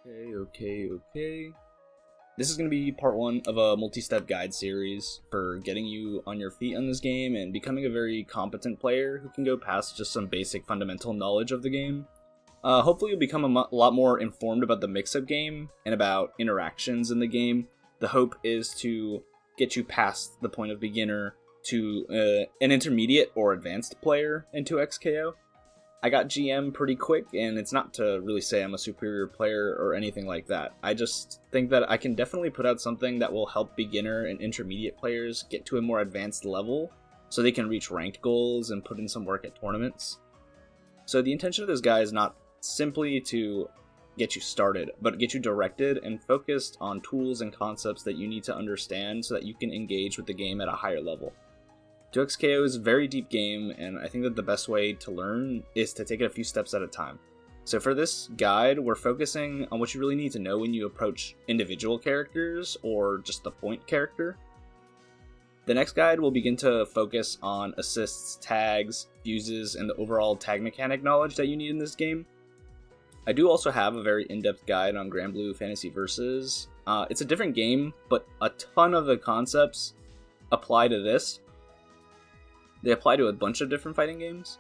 Okay. This is going to be part one of a multi-step guide series for getting you on your feet on this game and becoming a very competent player who can go past just some basic fundamental knowledge of the game. Hopefully you'll become a lot more informed about the mix-up game and about interactions in the game. The hope is to get you past the point of beginner to an intermediate or advanced player into XKO. I got GM pretty quick, and it's not to really say I'm a superior player or anything like that. I just think that I can definitely put out something that will help beginner and intermediate players get to a more advanced level so they can reach ranked goals and put in some work at tournaments. So the intention of this guide is not simply to get you started, but get you directed and focused on tools and concepts that you need to understand so that you can engage with the game at a higher level. 2XKO is a very deep game, and I think that the best way to learn is to take it a few steps at a time. So for this guide, we're focusing on what you really need to know when you approach individual characters or just the point character. The next guide will begin to focus on assists, tags, fuses, and the overall tag mechanic knowledge that you need in this game. I do also have a very in-depth guide on Granblue Fantasy Versus. It's a different game, but a ton of the concepts apply to this. They apply to a bunch of different fighting games,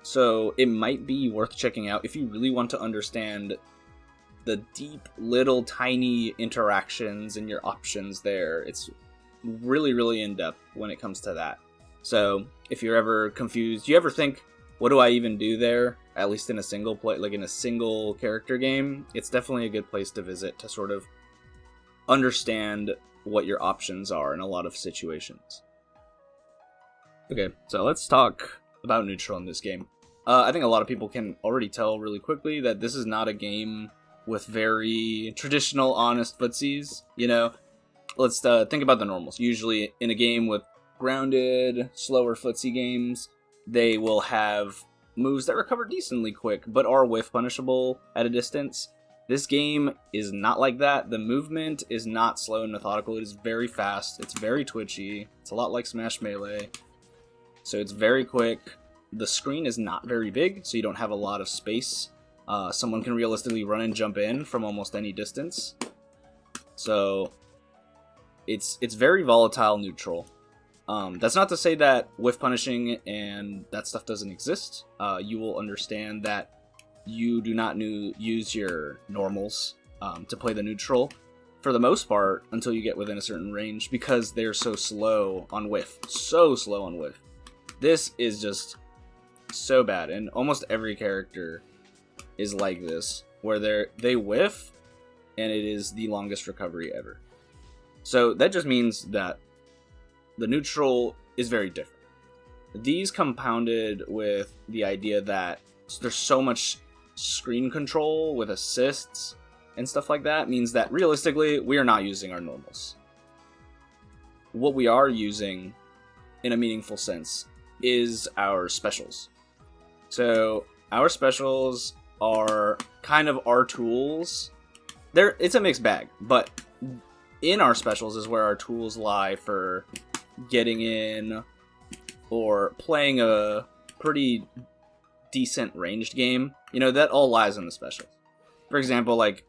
so it might be worth checking out if you really want to understand the deep, little, tiny interactions and your options there. It's really in-depth when it comes to that. So if you're ever confused, you ever think, what do I even do there? At least in a single play, like in a single character game, it's definitely a good place to visit to sort of understand what your options are in a lot of situations. Okay, so let's talk about neutral in this game. I think a lot of people can already tell really quickly that this is not a game with very traditional, honest footsies. You know, let's think about the normals. Usually in a game with grounded, slower footsie games, they will have moves that recover decently quick, but are whiff punishable at a distance. This game is not like that. The movement is not slow and methodical. It is very fast. It's very twitchy. It's a lot like Smash Melee. So it's very quick. The screen is not very big, so you don't have a lot of space. Someone can realistically run and jump in from almost any distance. So it's very volatile neutral. That's not to say that whiff punishing and that stuff doesn't exist. You will understand that you do not use your normals to play the neutral for the most part until you get within a certain range because they're so slow on whiff. So slow on whiff. This is just so bad, and almost every character is like this, where they whiff, and it is the longest recovery ever. So that just means that the neutral is very different. These compounded with the idea that there's so much screen control with assists and stuff like that means that realistically, we are not using our normals. What we are using, in a meaningful sense, is our specials. So our specials are kind of our tools. It's a mixed bag, but in our specials is where our tools lie for getting in or playing a pretty decent ranged game. You know, that all lies in the specials. For example, like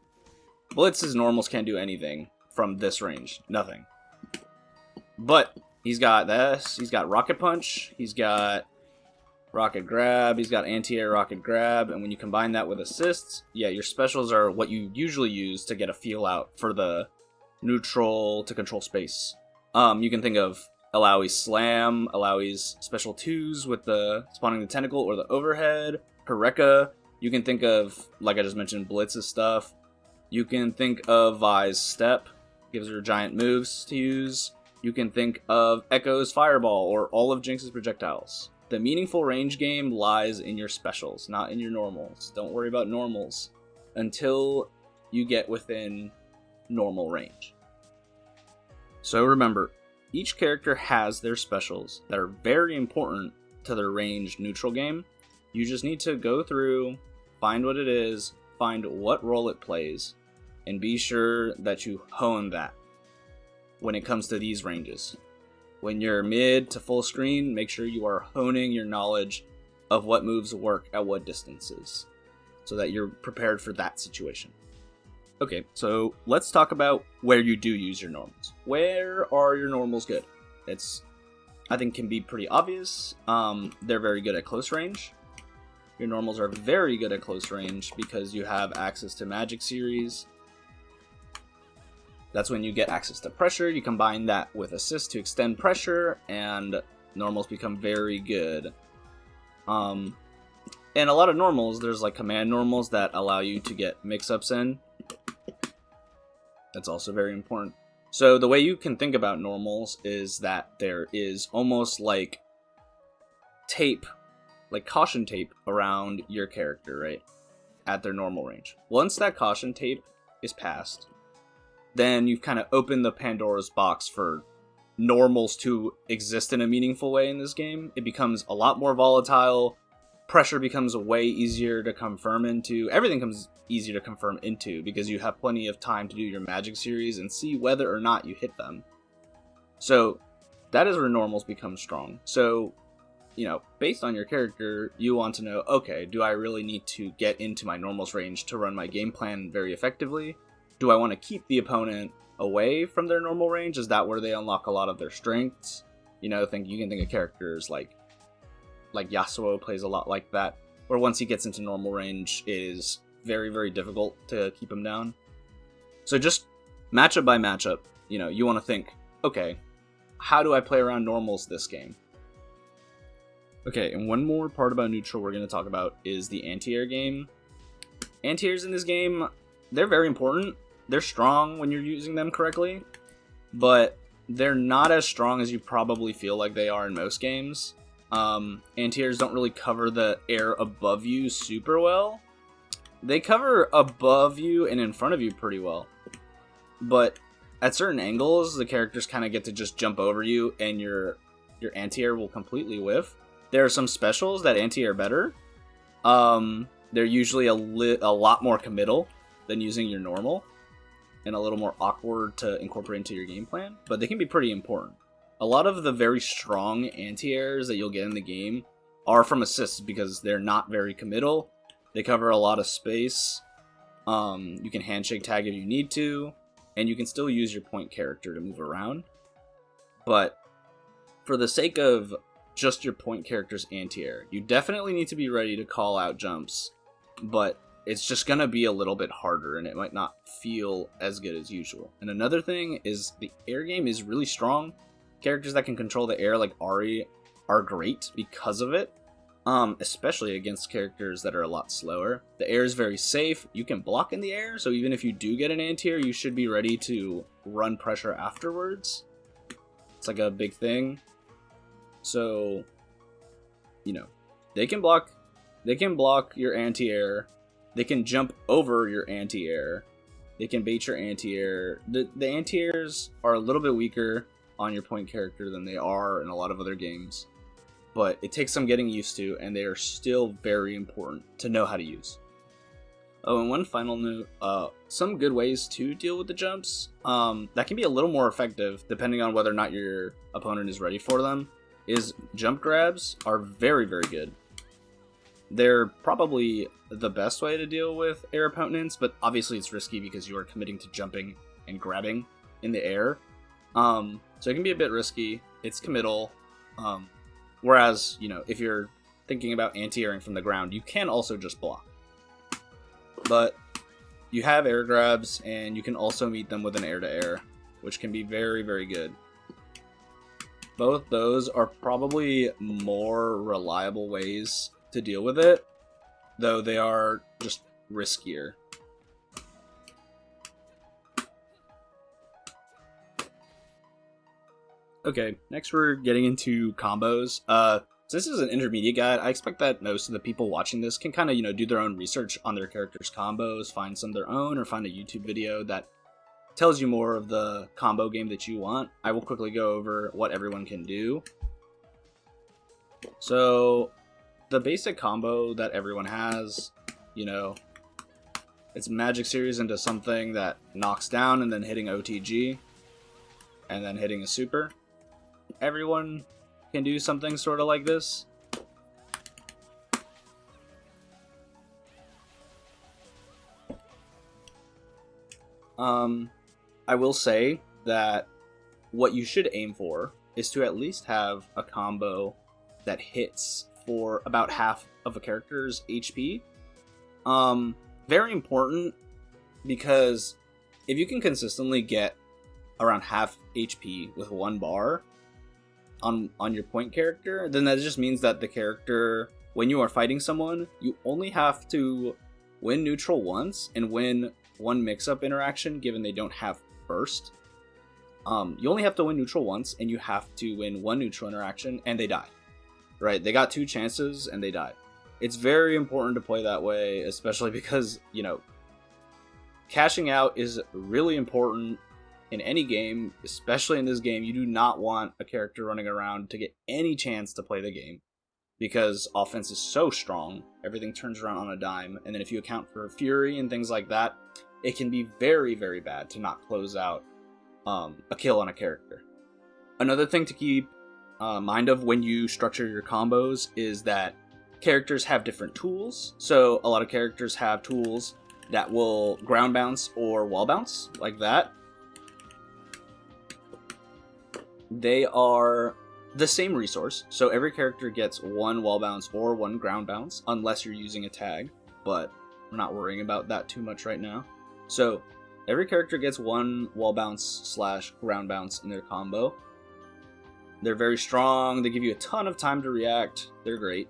Blitz's normals can't do anything from this range. Nothing. But he's got this, he's got Rocket Punch, he's got Rocket Grab, he's got Anti-Air Rocket Grab, and when you combine that with assists, yeah, your specials are what you usually use to get a feel out for the neutral to control space. You can think of Alawi's Slam, Alawi's Special 2s with the spawning the tentacle or the overhead, Eureka. You can think of, like I just mentioned, Blitz's stuff. You can think of Vi's Step, gives her giant moves to use. You can think of Echo's Fireball or all of Jinx's projectiles. The meaningful range game lies in your specials, not in your normals. Don't worry about normals until you get within normal range. So remember, each character has their specials that are very important to their ranged neutral game. You just need to go through, find what it is, find what role it plays, and be sure that you hone that when it comes to these ranges. When you're mid to full screen, make sure you are honing your knowledge of what moves work at what distances so that you're prepared for that situation. Okay, so let's talk about where you do use your normals. Where are your normals good? I think can be pretty obvious. They're very good at close range. Your normals are very good at close range because you have access to magic series. That's when you get access to pressure. You combine that with assist to extend pressure, and normals become very good. And a lot of normals, there's like command normals that allow you to get mix-ups in. That's also very important. So the way you can think about normals is that there is almost like tape, like caution tape around your character, right? At their normal range. Once that caution tape is passed, then you've kind of opened the Pandora's box for normals to exist in a meaningful way in this game. It becomes a lot more volatile. Pressure becomes way easier to confirm into. Everything comes easier to confirm into because you have plenty of time to do your magic series and see whether or not you hit them. So that is where normals become strong. So, based on your character, you want to know, okay, do I really need to get into my normals range to run my game plan very effectively? Do I want to keep the opponent away from their normal range? Is that where they unlock a lot of their strengths? You can think of characters like Yasuo plays a lot like that, where once he gets into normal range, it is very, very difficult to keep him down. So just matchup by matchup, you want to think, okay, how do I play around normals this game? Okay, and one more part about neutral we're going to talk about is the anti-air game. Anti-airs in this game, they're very important. They're strong when you're using them correctly, but they're not as strong as you probably feel like they are in most games. Anti-airs don't really cover the air above you super well. They cover above you and in front of you pretty well. But at certain angles, the characters kind of get to just jump over you and your anti-air will completely whiff. There are some specials that anti-air better. They're usually a lot more committal than using your normal and a little more awkward to incorporate into your game plan, but they can be pretty important. A lot of the very strong anti-airs that you'll get in the game are from assists because they're not very committal. They cover a lot of space. You can handshake tag if you need to, and you can still use your point character to move around. But for the sake of just your point character's anti-air, you definitely need to be ready to call out jumps, but it's just going to be a little bit harder and it might not feel as good as usual. And another thing is the air game is really strong. Characters that can control the air like Ari are great because of it, especially against characters that are a lot slower. The air is very safe. You can block in the air, so even if you do get an anti-air, you should be ready to run pressure afterwards. It's like a big thing. So, they can block your anti-air. They can jump over your anti-air. They can bait your anti-air. The anti-airs are a little bit weaker on your point character than they are in a lot of other games, but it takes some getting used to, and they are still very important to know how to use. Oh, and one final note, some good ways to deal with the jumps that can be a little more effective depending on whether or not your opponent is ready for them is jump grabs are very, very good. They're probably the best way to deal with air opponents, but obviously it's risky because you are committing to jumping and grabbing in the air. So it can be a bit risky. It's committal. Whereas, if you're thinking about anti-airing from the ground, you can also just block. But you have air grabs, and you can also meet them with an air-to-air, which can be very, very good. Both those are probably more reliable ways to deal with it, though they are just riskier. Okay, next we're getting into combos. Since this is an intermediate guide, I expect that most of the people watching this can kind of, do their own research on their characters' combos, find some of their own, or find a YouTube video that tells you more of the combo game that you want. I will quickly go over what everyone can do. So, the basic combo that everyone has, it's magic series into something that knocks down and then hitting OTG, and then hitting a super. Everyone can do something sort of like this. I will say that what you should aim for is to at least have a combo that hits for about half of a character's HP. Very important, because if you can consistently get around half HP with one bar on your point character, then that just means that the character, when you are fighting someone, you only have to win neutral once and win one mix-up interaction, given they don't have burst. You only have to win neutral once, and you have to win one neutral interaction, and they die. Right? They got 2 chances, and they died. It's very important to play that way, especially because, cashing out is really important in any game, especially in this game. You do not want a character running around to get any chance to play the game, because offense is so strong, everything turns around on a dime, and then if you account for fury and things like that, it can be very, very bad to not close out a kill on a character. Another thing to keep mind of when you structure your combos is that characters have different tools. So a lot of characters have tools that will ground bounce or wall bounce, like that. They are the same resource, so every character gets one wall bounce or one ground bounce, unless you're using a tag, but we're not worrying about that too much right now. So every character gets one wall bounce / ground bounce in their combo. They're very strong, they give you a ton of time to react, they're great.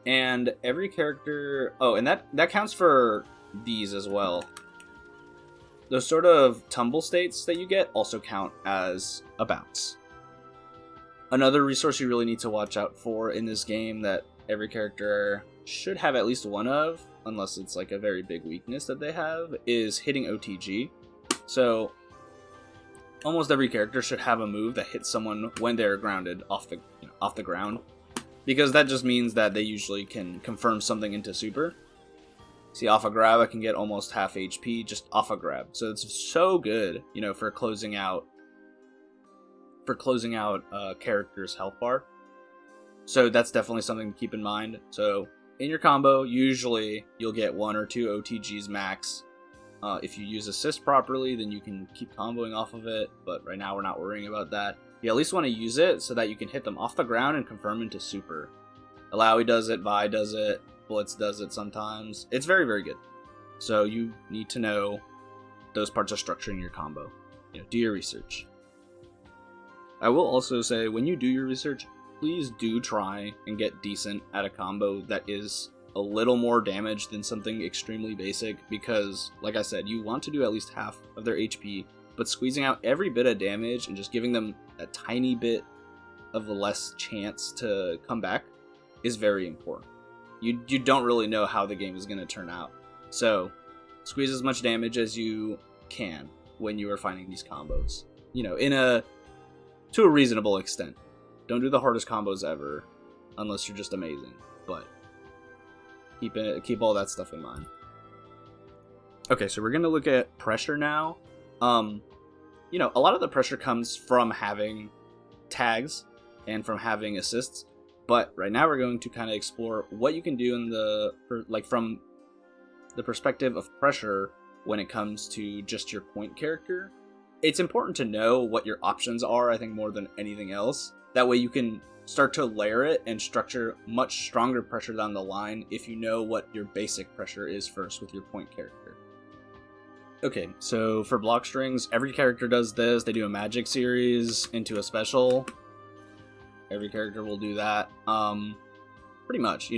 And every character... Oh, and that counts for these as well. Those sort of tumble states that you get also count as a bounce. Another resource you really need to watch out for in this game that every character should have at least one of, unless it's like a very big weakness that they have, is hitting OTG. So almost every character should have a move that hits someone when they're grounded off the ground, because that just means that they usually can confirm something into super. See, off a grab, I can get almost half HP just off a grab. So it's so good, for closing out a character's health bar. So that's definitely something to keep in mind. So in your combo, usually you'll get 1 or 2 OTGs max. If you use assist properly, then you can keep comboing off of it. But right now, we're not worrying about that. You at least want to use it so that you can hit them off the ground and confirm into super. Alawi does it, Vi does it, Blitz does it sometimes. It's very, very good. So you need to know those parts of structuring your combo. Do your research. I will also say, when you do your research, please do try and get decent at a combo that is a little more damage than something extremely basic, because, like I said, you want to do at least half of their HP, but squeezing out every bit of damage and just giving them a tiny bit of a less chance to come back is very important. You don't really know how the game is going to turn out. So, squeeze as much damage as you can when you are finding these combos. To a reasonable extent. Don't do the hardest combos ever, unless you're just amazing. But keep all that stuff in mind. Okay, so we're going to look at pressure now. A lot of the pressure comes from having tags and from having assists. But right now we're going to kind of explore what you can do from the perspective of pressure when it comes to just your point character. It's important to know what your options are, I think, more than anything else. That way you can start to layer it and structure much stronger pressure down the line if you know what your basic pressure is first with your point character. Okay, so for block strings, every character does this. They do a magic series into a special. Every character will do that. Pretty much,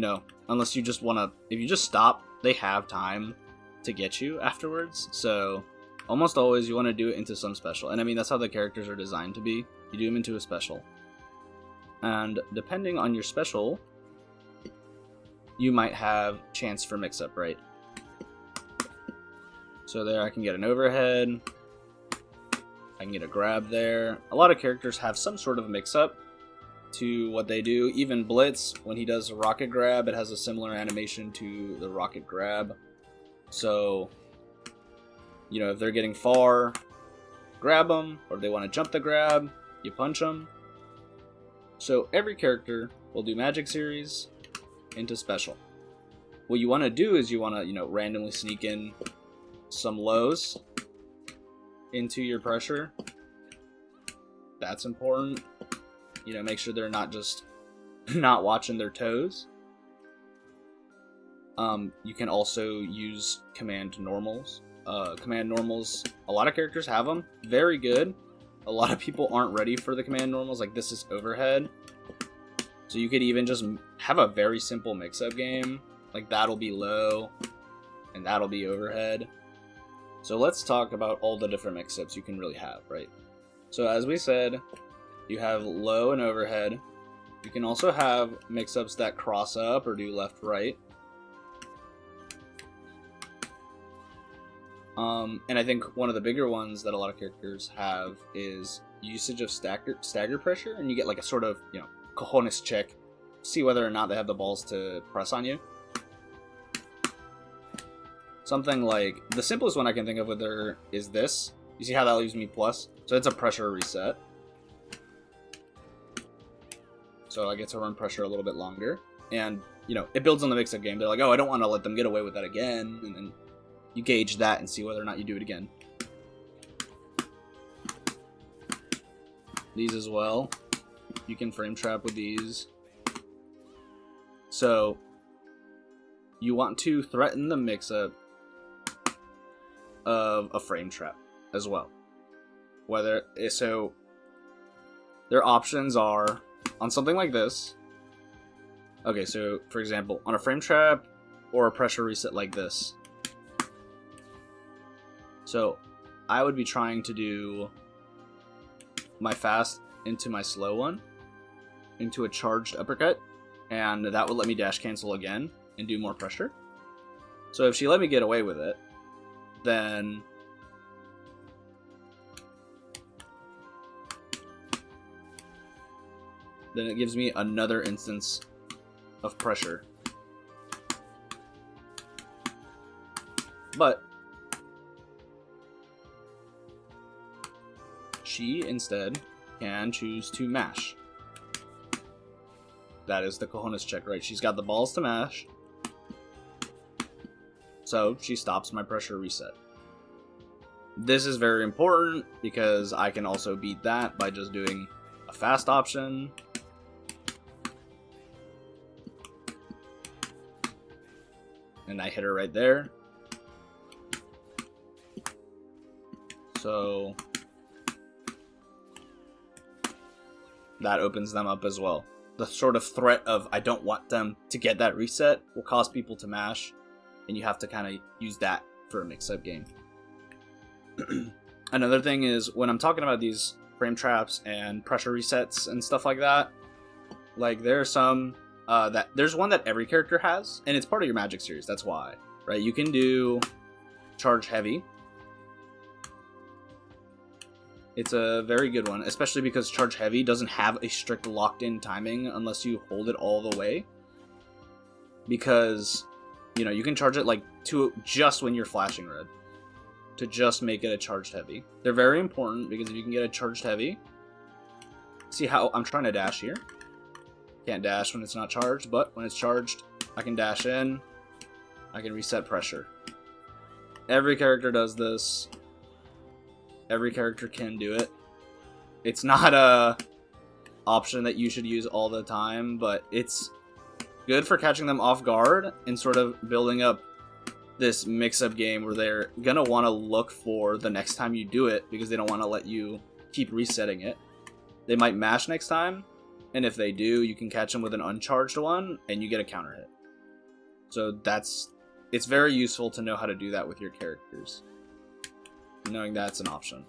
unless you just want to... If you just stop, they have time to get you afterwards. So almost always you want to do it into some special. And I mean, that's how the characters are designed to be. You do them into a special. And depending on your special, you might have chance for mix-up, right? So there I can get an overhead. I can get a grab there. A lot of characters have some sort of mix-up to what they do. Even Blitz, when he does a rocket grab, it has a similar animation to the rocket grab. So, if they're getting far, grab them, or if they want to jump the grab, you punch them. So every character will do magic series into special. What you want to do is you want to, randomly sneak in some lows into your pressure. That's important. You know, make sure they're not just not watching their toes. You can also use command normals. Command normals, a lot of characters have them. Very good. A lot of people aren't ready for the command normals. Like, this is overhead. So you could even just have a very simple mix-up game. Like, that'll be low, and that'll be overhead. So let's talk about all the different mix-ups you can really have, right? So as we said, you have low and overhead. You can also have mix-ups that cross up or do left-right. And I think one of the bigger ones that a lot of characters have is usage of stagger pressure, and you get like a sort of, you know, cojones check, see whether or not they have the balls to press on you. Something like, the simplest one I can think of with her is this. You see how that leaves me plus? So it's a pressure reset. So I get to run pressure a little bit longer. And, you know, it builds on the mix-up game. They're like, oh, I don't want to let them get away with that again. And then you gauge that and see whether or not you do it again. These as well. You can frame trap with these. So you want to threaten the mix-up of a frame trap as well. So their options are on something like this. Okay, so for example, on a frame trap or a pressure reset like this. So I would be trying to do my fast into my slow one, into a charged uppercut, and that would let me dash cancel again and do more pressure. So if she let me get away with it, then it gives me another instance of pressure. But she instead can choose to mash. That is the cojones check, right? She's got the balls to mash. So she stops my pressure reset. This is very important because I can also beat that by just doing a fast option. And I hit her right there. So that opens them up as well. The sort of threat of I don't want them to get that reset will cause people to mash, and you have to kind of use that for a mix-up game. Another thing is when I'm talking about these frame traps and pressure resets and stuff like that, like there are some there's one that every character has, and it's part of your Magic series. That's why, right? You can do charge heavy. It's a very good one, especially because charge heavy doesn't have a strict locked-in timing unless you hold it all the way. Because, you know, you can charge it like to just when you're flashing red, to just make it a charged heavy. They're very important because if you can get a charged heavy, see how I'm trying to dash here. Can't dash when it's not charged, but when it's charged, I can dash in. I can reset pressure. Every character does this. Every character can do it. It's not a option that you should use all the time, but it's good for catching them off guard and sort of building up this mix-up game where they're gonna want to look for the next time you do it because they don't want to let you keep resetting it. They might mash next time, and if they do, you can catch them with an uncharged one and you get a counter hit. So it's very useful to know how to do that with your characters, knowing that's an option.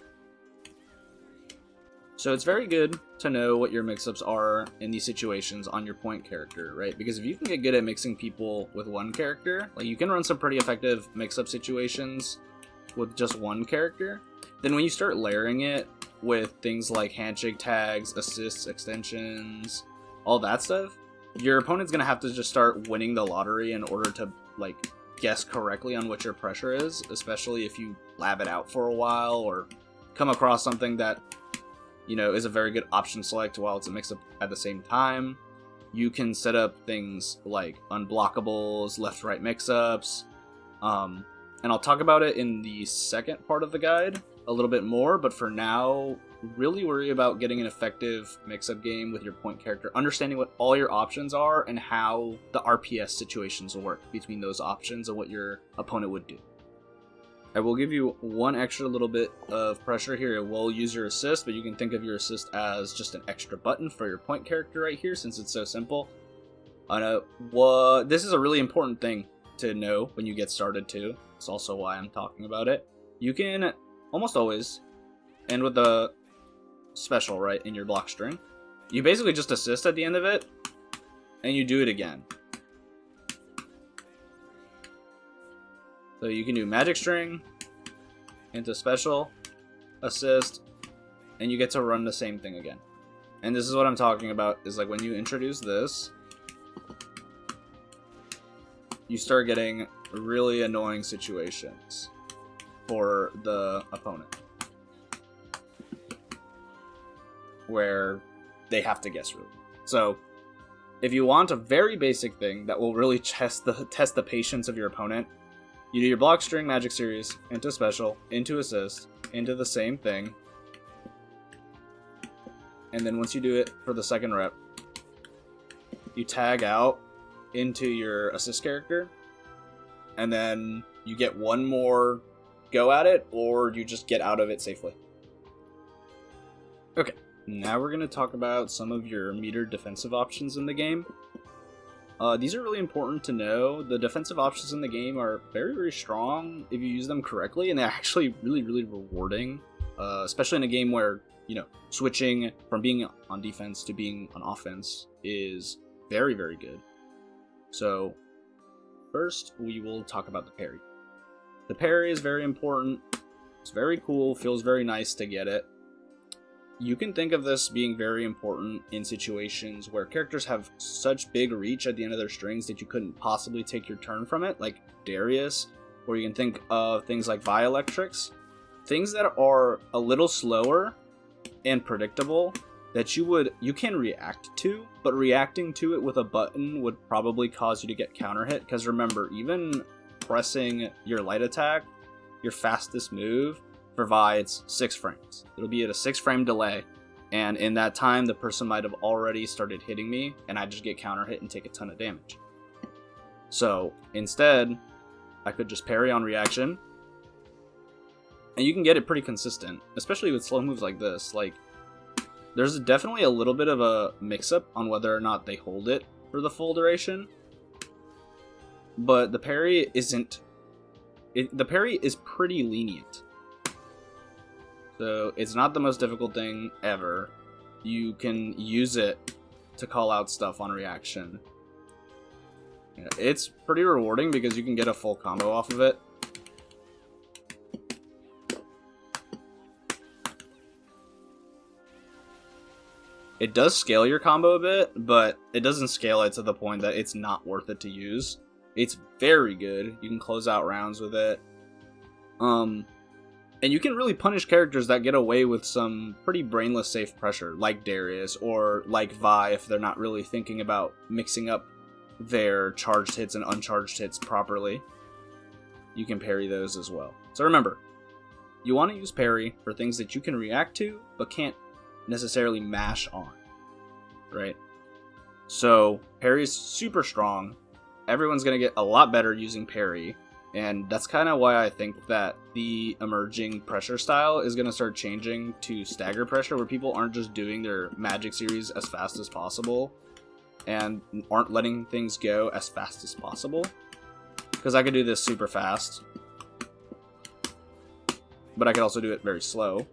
So it's very good to know what your mix-ups are in these situations on your point character, right? Because if you can get good at mixing people with one character, like you can run some pretty effective mix-up situations with just one character, then when you start layering it with things like handshake tags, assists, extensions, all that stuff, your opponent's gonna have to just start winning the lottery in order to like guess correctly on what your pressure is, especially if you lab it out for a while or come across something that, you know, is a very good option select while it's a mix-up at the same time. You can set up things like unblockables, left-right mix-ups, And I'll talk about it in the second part of the guide a little bit more, but for now, really worry about getting an effective mix-up game with your point character, understanding what all your options are and how the RPS situations will work between those options and what your opponent would do. I will give you one extra little bit of pressure here. It will use your assist, but you can think of your assist as just an extra button for your point character right here, since it's so simple. This is a really important thing to know when you get started too. It's also why I'm talking about it. You can almost always end with a special, right, in your block string. You basically just assist at the end of it, and you do it again. So you can do magic string into special, assist, and you get to run the same thing again. And this is what I'm talking about, is like when you introduce this, you start getting really annoying situations for the opponent where they have to guess really. So if you want a very basic thing that will really test the patience of your opponent, you do your block string magic series into special, into assist, into the same thing, and then once you do it for the second rep, you tag out into your assist character, and then you get one more go at it, or you just get out of it safely. Okay, now we're going to talk about some of your metered defensive options in the game. These are really important to know. The defensive options in the game are very, very strong if you use them correctly, and they're actually really, really rewarding, especially in a game where, you know, switching from being on defense to being on offense is very, very good. So first, we will talk about the parry. The parry is very important. It's very cool, feels very nice to get it. You can think of this being very important in situations where characters have such big reach at the end of their strings that you couldn't possibly take your turn from it, like Darius, or you can think of things like Vi-Electrics. Things that are a little slower and predictable that you can react to, but reacting to it with a button would probably cause you to get counter hit, because remember, even pressing your light attack, your fastest move, for Vi, it's 6 frames. It'll be at a 6 frame delay, and in that time, the person might have already started hitting me, and I just get counter hit and take a ton of damage. So instead, I could just parry on reaction, and you can get it pretty consistent, especially with slow moves like this. Like, there's definitely a little bit of a mix-up on whether or not they hold it for the full duration, but the parry isn't. The parry is pretty lenient. So it's not the most difficult thing ever. You can use it to call out stuff on reaction. Yeah, it's pretty rewarding because you can get a full combo off of it. It does scale your combo a bit, but it doesn't scale it to the point that it's not worth it to use. It's very good. You can close out rounds with it. And you can really punish characters that get away with some pretty brainless safe pressure, like Darius, or like Vi if they're not really thinking about mixing up their charged hits and uncharged hits properly. You can parry those as well. So remember, you want to use parry for things that you can react to, but can't necessarily mash on, right? So parry is super strong. Everyone's going to get a lot better using parry. And that's kind of why I think that the emerging pressure style is going to start changing to stagger pressure, where people aren't just doing their magic series as fast as possible and aren't letting things go as fast as possible. Because I could do this super fast, but I could also do it very slow.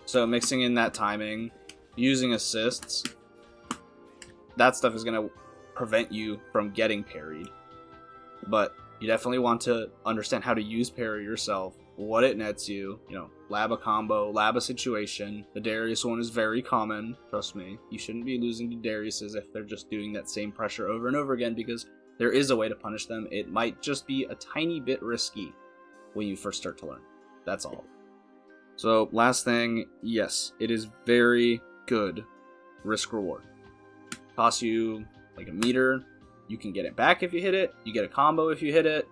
So mixing in that timing, using assists, that stuff is going to prevent you from getting parried. But you definitely want to understand how to use parry yourself, what it nets you, lab a combo, lab a situation. The Darius one is very common, trust me. You shouldn't be losing to Dariuses if they're just doing that same pressure over and over again, because there is a way to punish them. It might just be a tiny bit risky when you first start to learn. That's all. So last thing, yes, it is very good risk reward. Costs you like a meter. You can get it back if you hit it. You get a combo if you hit it.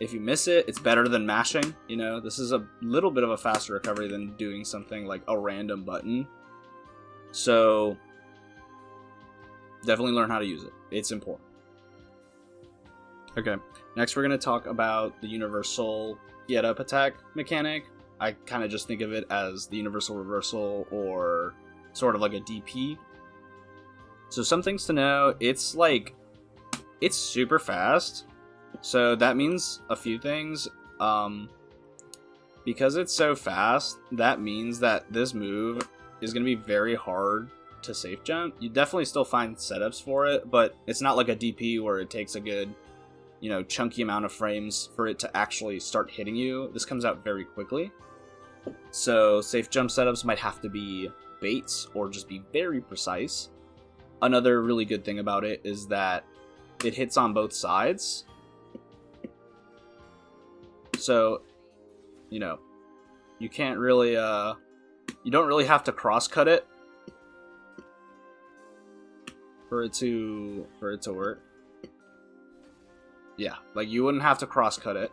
If you miss it, it's better than mashing. You know, this is a little bit of a faster recovery than doing something like a random button. So definitely learn how to use it. It's important. Okay, next we're going to talk about the universal get up attack mechanic. I kind of just think of it as the universal reversal, or sort of like a DP. So some things to know, it's super fast. So that means a few things. Because it's so fast, that means that this move is going to be very hard to safe jump. You definitely still find setups for it, but it's not like a DP where it takes a good, chunky amount of frames for it to actually start hitting you. This comes out very quickly. So safe jump setups might have to be baits or just be very precise. Another really good thing about it is that it hits on both sides. So, you can't really, you don't really have to cross-cut it for it to work. Yeah, like you wouldn't have to cross-cut it.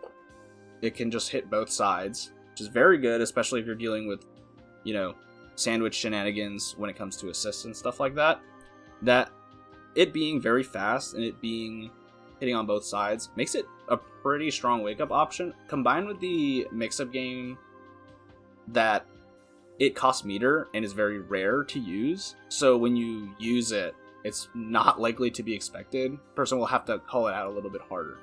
It can just hit both sides, which is very good, especially if you're dealing with, sandwich shenanigans when it comes to assists and stuff like that. That it being very fast and it being hitting on both sides makes it a pretty strong wake-up option, combined with the mix-up game that it costs meter and is very rare to use. So when you use it, it's not likely to be expected. Person will have to call it out a little bit harder.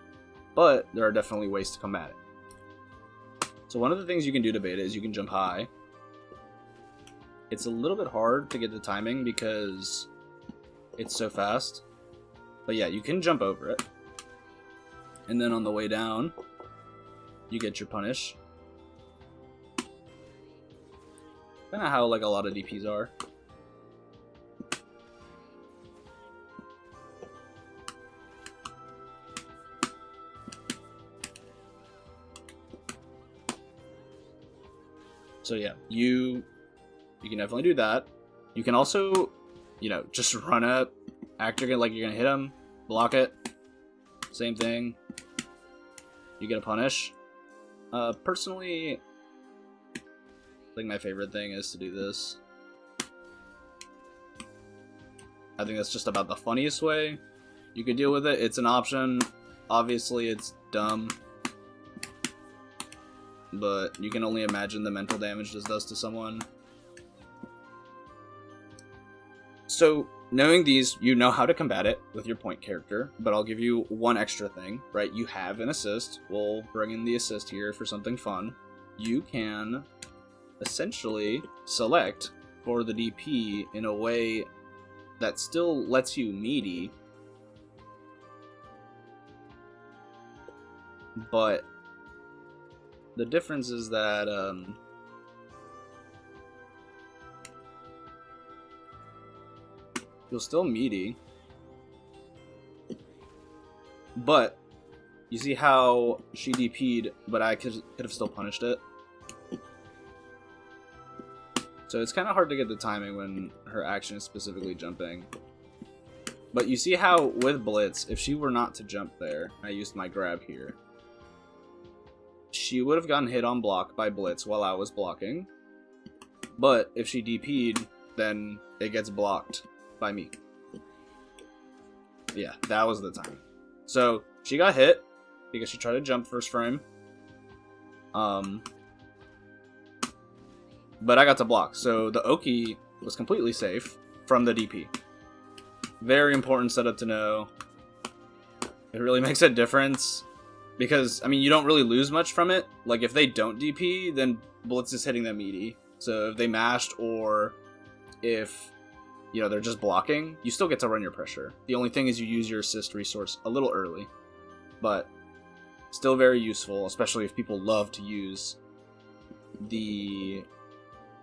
But there are definitely ways to combat it. So one of the things you can do to bait it is you can jump high. It's a little bit hard to get the timing because it's so fast. But yeah, you can jump over it. And then on the way down, you get your punish. Kind of how like a lot of DPs are. So yeah, you can definitely do that. You can also, just run up, act like you're gonna hit him, block it. Same thing. You get a punish. Personally, I think my favorite thing is to do this. I think that's just about the funniest way you could deal with it. It's an option. Obviously, it's dumb. But you can only imagine the mental damage this does to someone. So, knowing these, you know how to combat it with your point character, but I'll give you one extra thing, right? You have an assist. We'll bring in the assist here for something fun. You can essentially select for the DP in a way that still lets you meaty, but the difference is that you'll still meaty, but you see how she DP'd, but I could have still punished it. So it's kind of hard to get the timing when her action is specifically jumping. But you see how with Blitz, if she were not to jump there, I used my grab here, she would have gotten hit on block by Blitz while I was blocking. But if she DP'd, then it gets blocked by me. Yeah, that was the time. So she got hit because she tried to jump first frame. But I got to block. So the Oki was completely safe from the DP. Very important setup to know. It really makes a difference. Because, you don't really lose much from it. Like, if they don't DP, then Blitz is hitting them meaty. So if they mashed, or if, they're just blocking, you still get to run your pressure. The only thing is you use your assist resource a little early. But still very useful, especially if people love to use the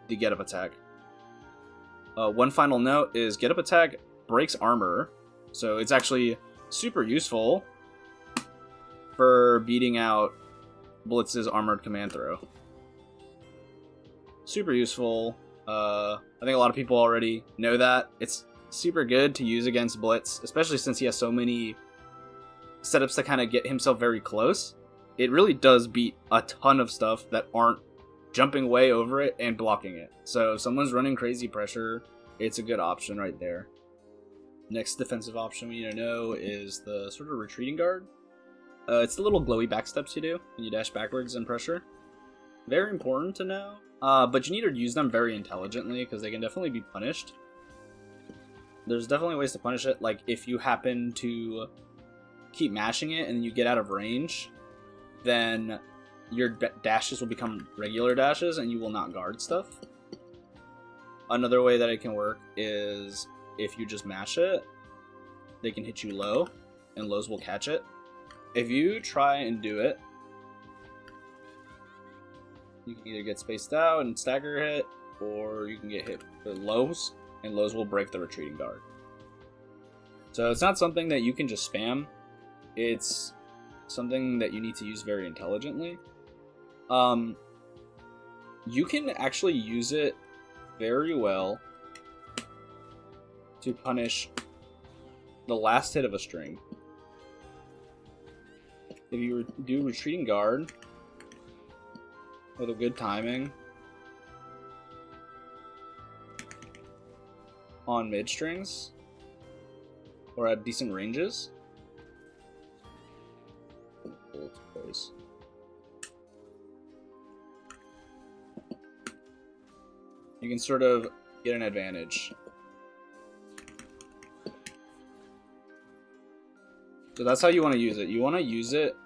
get-up attack. One final note is get-up attack breaks armor. So it's actually super useful for beating out Blitz's armored command throw. Super useful. I think a lot of people already know that. It's super good to use against Blitz, especially since he has so many setups to kind of get himself very close. it really does beat a ton of stuff that aren't jumping way over it and blocking it. So if someone's running crazy pressure, it's a good option right there. Next defensive option we need to know is the sort of retreating guard. It's the little glowy backsteps you do when you dash backwards and pressure. Very important to know, but you need to use them very intelligently because they can definitely be punished. There's definitely ways to punish it, like if you happen to keep mashing it and you get out of range, then your dashes will become regular dashes and you will not guard stuff. Another way that it can work is if you just mash it, they can hit you low and lows will catch it. If you try and do it, you can either get spaced out and stagger hit, or you can get hit with lows, and lows will break the retreating guard. So it's not something that you can just spam. It's something that you need to use very intelligently. You can actually use it very well to punish the last hit of a string. If you do retreating guard with a good timing on mid strings or at decent ranges, you can sort of get an advantage. So that's how you want to use it. You want to use it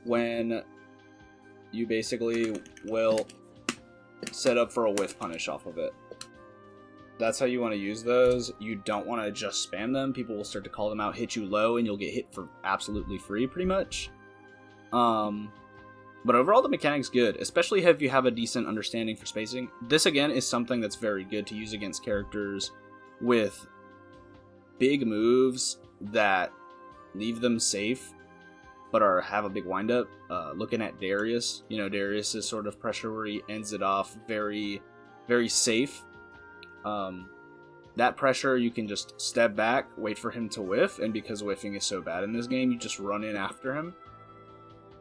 when you basically will set up for a whiff punish off of it. That's how you want to use those. You don't want to just spam them. People will start to call them out, hit you low, and you'll get hit for absolutely free, pretty much. But overall, the mechanic's good, especially if you have a decent understanding for spacing. This, again, is something that's very good to use against characters with big moves that leave them safe, but have a big windup. Looking at Darius, Darius is sort of pressure where he ends it off very, very safe. That pressure, you can just step back, wait for him to whiff, and because whiffing is so bad in this game, you just run in after him,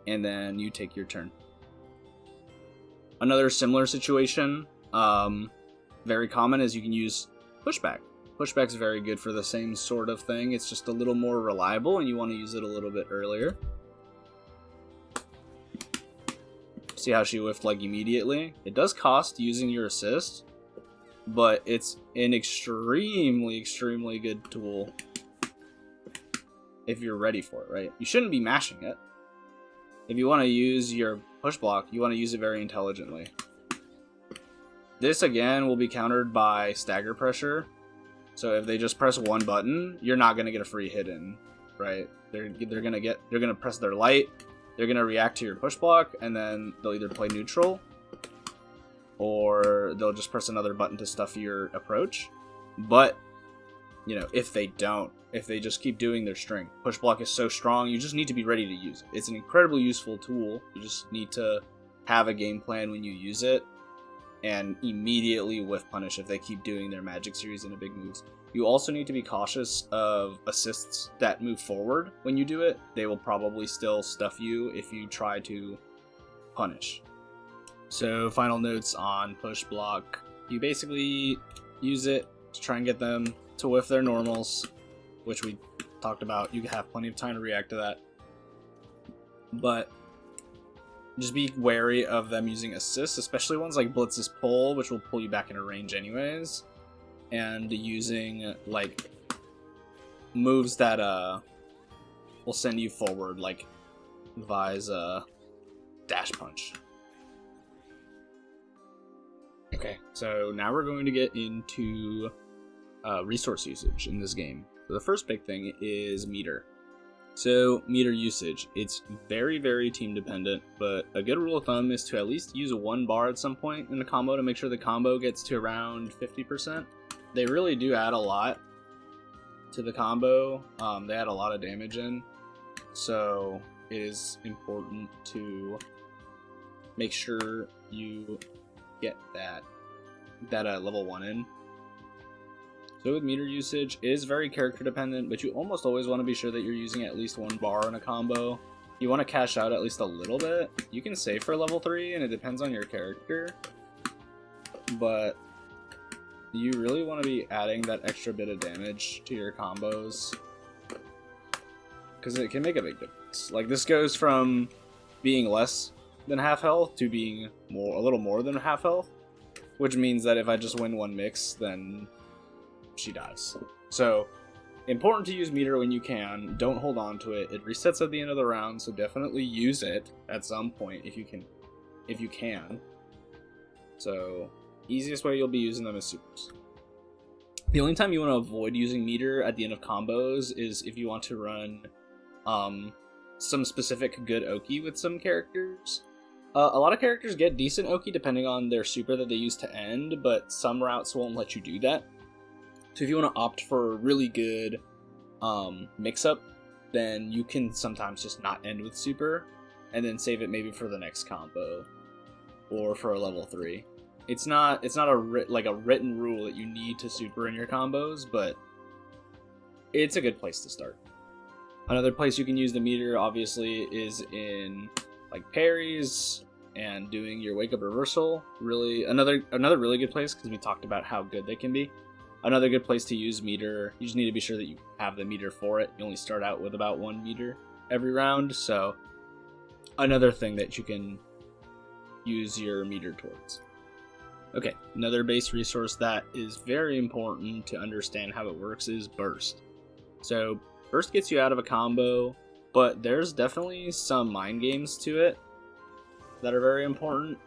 and then you take your turn. Another similar situation, very common, is you can use pushback. Pushback's very good for the same sort of thing. It's just a little more reliable, and you want to use it a little bit earlier. See how she whiffed like immediately? It does cost using your assist, but it's an extremely, extremely good tool if you're ready for it, right? You shouldn't be mashing it. If you want to use your push block, you want to use it very intelligently. This, again, will be countered by stagger pressure. So if they just press one button, you're not going to get a free hit in, right? They're going to press their light, they're going to react to your push block, and then they'll either play neutral, or they'll just press another button to stuff your approach. But, if they just keep doing their string, push block is so strong, you just need to be ready to use it. It's an incredibly useful tool. You just need to have a game plan when you use it, and immediately whiff punish if they keep doing their magic series into big moves. You also need to be cautious of assists that move forward when you do it. They will probably still stuff you if you try to punish. So final notes on push block. You basically use it to try and get them to whiff their normals, which we talked about. You have plenty of time to react to that. But just be wary of them using assists, especially ones like Blitz's pull, which will pull you back into range anyways. And using like moves that will send you forward, like Vi's dash punch. Okay, so now we're going to get into resource usage in this game. So the first big thing is meter. So meter usage, it's very, very team dependent, but a good rule of thumb is to at least use one bar at some point in the combo to make sure the combo gets to around 50%. They really do add a lot to the combo. They add a lot of damage in, so it is important to make sure you get that level 1 in. So with meter usage, it is very character dependent, but you almost always want to be sure that you're using at least one bar in a combo. you want to cash out at least a little bit. You can save for level 3, and it depends on your character. But you really want to be adding that extra bit of damage to your combos, because it can make a big difference. Like, this goes from being less than half health to being a little more than half health, which means that if I just win one mix, then she dies. So, important to use meter when you can. Don't hold on to it. It resets at the end of the round, so definitely use it at some point if you can. So, easiest way you'll be using them is supers. The only time you want to avoid using meter at the end of combos is if you want to run some specific good Oki with some characters. A lot of characters get decent Oki depending on their super that they use to end, but some routes won't let you do that. So if you want to opt for a really good mix-up, then you can sometimes just not end with super, and then save it maybe for the next combo, or for a level 3. It's not a written rule that you need to super in your combos, but it's a good place to start. Another place you can use the meter, obviously, is in like parries and doing your wake up reversal. Really, another really good place, because we talked about how good they can be. Another good place to use meter. You just need to be sure that you have the meter for it. You only start out with about 1 meter every round, so another thing that you can use your meter towards. Okay, another base resource that is very important to understand how it works is burst. So burst gets you out of a combo, but there's definitely some mind games to it that are very important.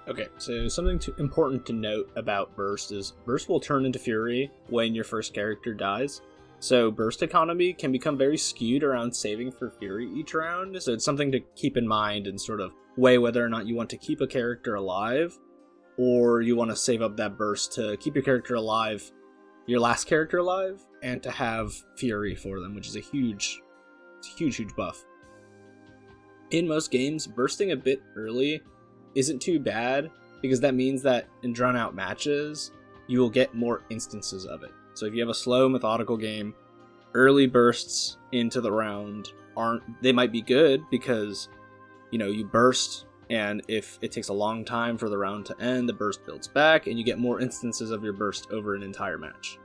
Okay, so something important to note about burst is burst will turn into fury when your first character dies. So burst economy can become very skewed around saving for fury each round, so it's something to keep in mind and sort of weigh whether or not you want to keep a character alive, or you want to save up that burst to keep your character alive, your last character alive, and to have fury for them, which is a huge buff. In most games, bursting a bit early isn't too bad, because that means that in drawn out matches, you will get more instances of it. So if you have a slow, methodical game, early bursts into the round they might be good because, you burst, and if it takes a long time for the round to end, the burst builds back, and you get more instances of your burst over an entire match.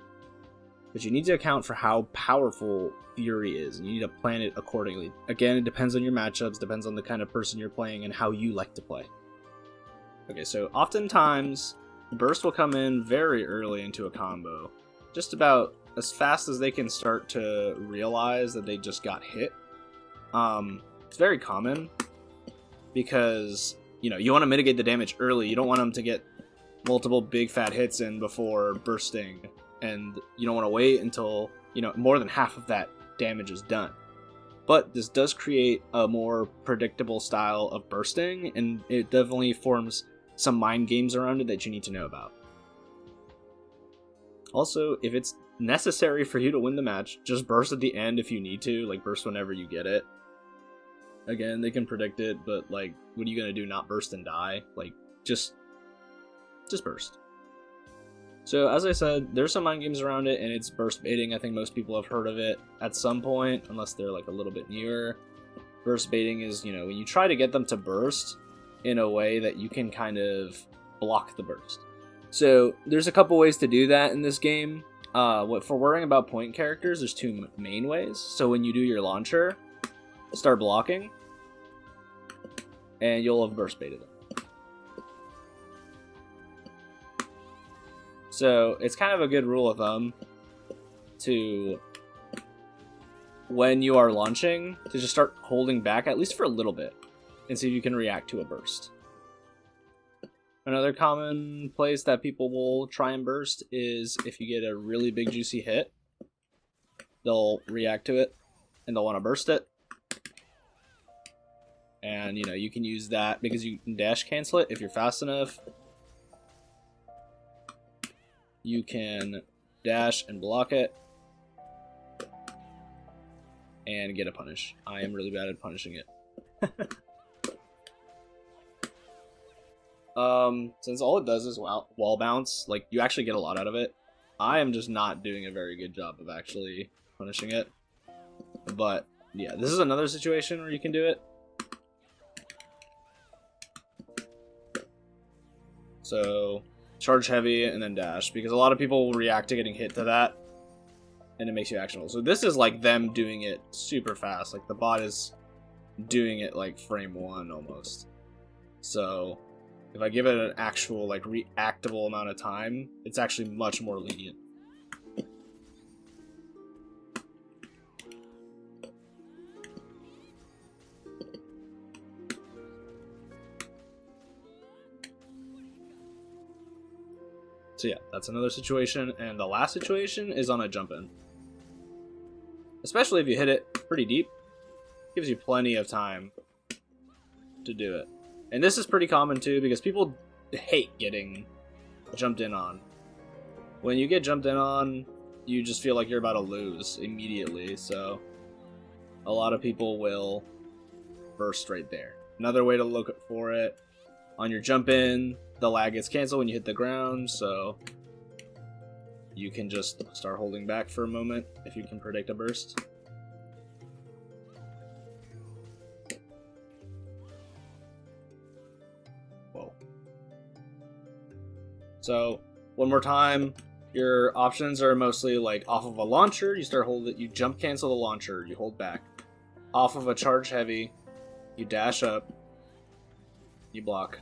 But you need to account for how powerful fury is, and you need to plan it accordingly. Again, it depends on your matchups, depends on the kind of person you're playing, and how you like to play. Okay, so oftentimes, burst will come in very early into a combo, just about as fast as they can start to realize that they just got hit. It's very common, because, you want to mitigate the damage early. You don't want them to get multiple big fat hits in before bursting, and you don't want to wait until, more than half of that damage is done. But this does create a more predictable style of bursting, and it definitely forms some mind games around it that you need to know about. Also, if it's necessary for you to win the match, just burst at the end if you need to, burst whenever you get it. Again, they can predict it, but what are you gonna do, not burst and die? Just burst. So as I said, there's some mind games around it, and it's burst baiting. I think most people have heard of it at some point, unless they're a little bit newer. Burst baiting is, when you try to get them to burst in a way that you can kind of block the burst. So there's a couple ways to do that in this game. For worrying about point characters, there's 2 main ways. So when you do your launcher, start blocking, and you'll have burst baited them. So it's kind of a good rule of thumb to, when you are launching, to just start holding back, at least for a little bit, and see if you can react to a burst. Another common place that people will try and burst is if you get a really big juicy hit, they'll react to it, and they'll want to burst it. And, you can use that because you can dash cancel it if you're fast enough. You can dash and block it and get a punish. I am really bad at punishing it. Since all it does is wall bounce, you actually get a lot out of it. I am just not doing a very good job of actually punishing it. But yeah, this is another situation where you can do it. So charge heavy and then dash, because a lot of people will react to getting hit to that, and it makes you actionable. So this is like them doing it super fast. Like the bot is doing it like frame 1 almost. So if I give it an actual like reactable amount of time, it's actually much more lenient. So yeah, that's another situation, and the last situation is on a jump in. Especially if you hit it pretty deep, gives you plenty of time to do it. And this is pretty common too, because people hate getting jumped in on. When you get jumped in on, you just feel like you're about to lose immediately, so a lot of people will burst right there. Another way to look for it, on your jump in, the lag gets canceled when you hit the ground, so you can just start holding back for a moment if you can predict a burst. Whoa. So, one more time, your options are mostly like off of a launcher, you start hold it, you jump cancel the launcher, you hold back. Off of a charge heavy, you dash up, you block.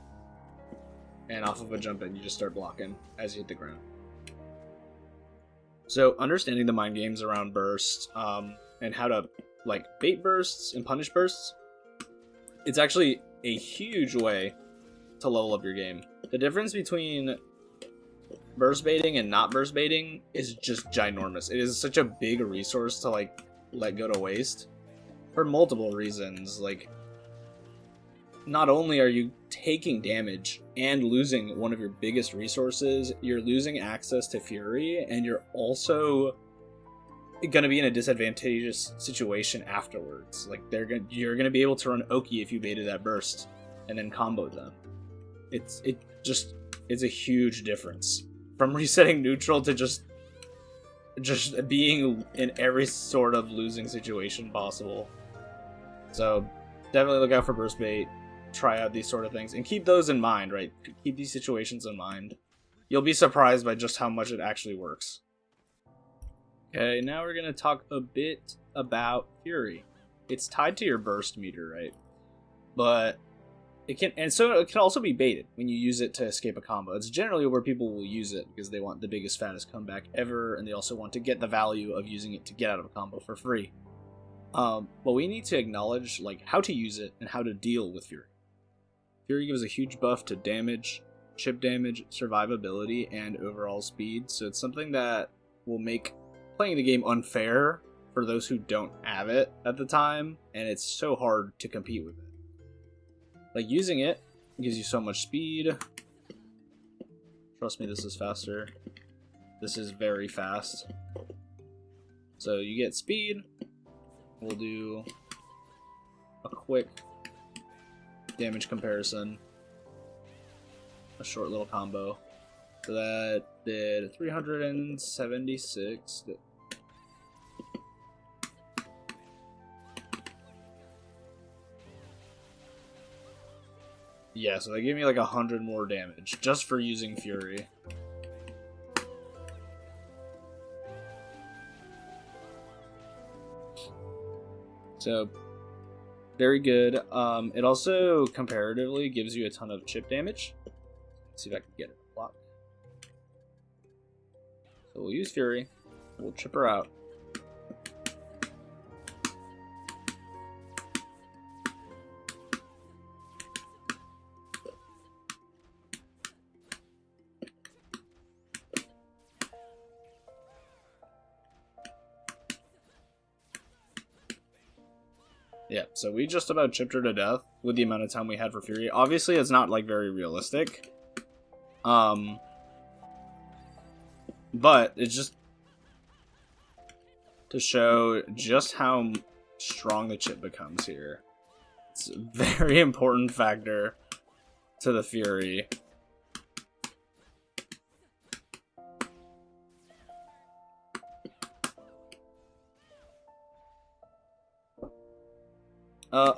And off of a jump in, you just start blocking as you hit the ground. So understanding the mind games around bursts, and how to like bait bursts and punish bursts, it's actually a huge way to level up your game. The difference between burst baiting and not burst baiting is just ginormous. It is such a big resource to like let go to waste for multiple reasons. Like, not only are you taking damage and losing one of your biggest resources, you're losing access to Fury, and you're also going to be in a disadvantageous situation afterwards. Like, you're going to be able to run Oki if you baited that burst and then comboed them. It's a huge difference from resetting neutral to just being in every sort of losing situation possible. So definitely look out for burst bait. Try out these sort of things and keep those in mind, right? Keep these situations in mind. You'll be surprised by just how much it actually works. Okay, now we're going to talk a bit about Fury. It's tied to your burst meter, right? But it can also be baited when you use it to escape a combo. It's generally where people will use it because they want the biggest, fattest comeback ever, and they also want to get the value of using it to get out of a combo for free. But we need to acknowledge like how to use it and how to deal with Fury. Fury gives a huge buff to damage, chip damage, survivability, and overall speed, so it's something that will make playing the game unfair for those who don't have it at the time, and it's so hard to compete with it. Like, using it gives you so much speed. Trust me, this is faster. This is very fast. So you get speed. We'll do a quick damage comparison. A short little combo. So that did 376. Yeah, so they gave me like 100 more damage just for using Fury. So, very good. It also comparatively gives you a ton of chip damage. Let's see if I can get it to block. So we'll use Fury. We'll chip her out. Yeah, so we just about chipped her to death with the amount of time we had for Fury. Obviously, it's not, like, very realistic. But it's just to show just how strong the chip becomes here. It's a very important factor to the Fury.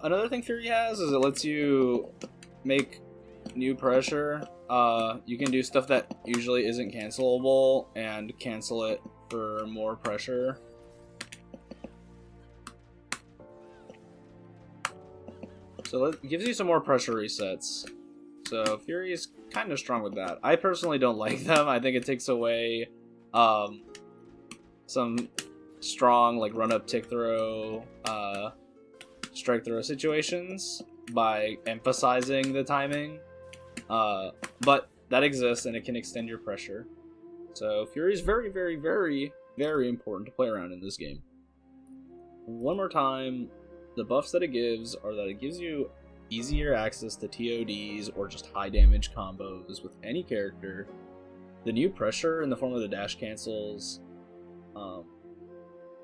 Another thing Fury has is it lets you make new pressure. You can do stuff that usually isn't cancelable and cancel it for more pressure. So it gives you some more pressure resets. So Fury is kind of strong with that. I personally don't like them. I think it takes away some strong like run up tick throw, strike throw situations by emphasizing the timing. But that exists and it can extend your pressure. So Fury is very, very, very, very important to play around in this game. One more time, the buffs that it gives are that it gives you easier access to TODs or just high damage combos with any character. The new pressure in the form of the dash cancels.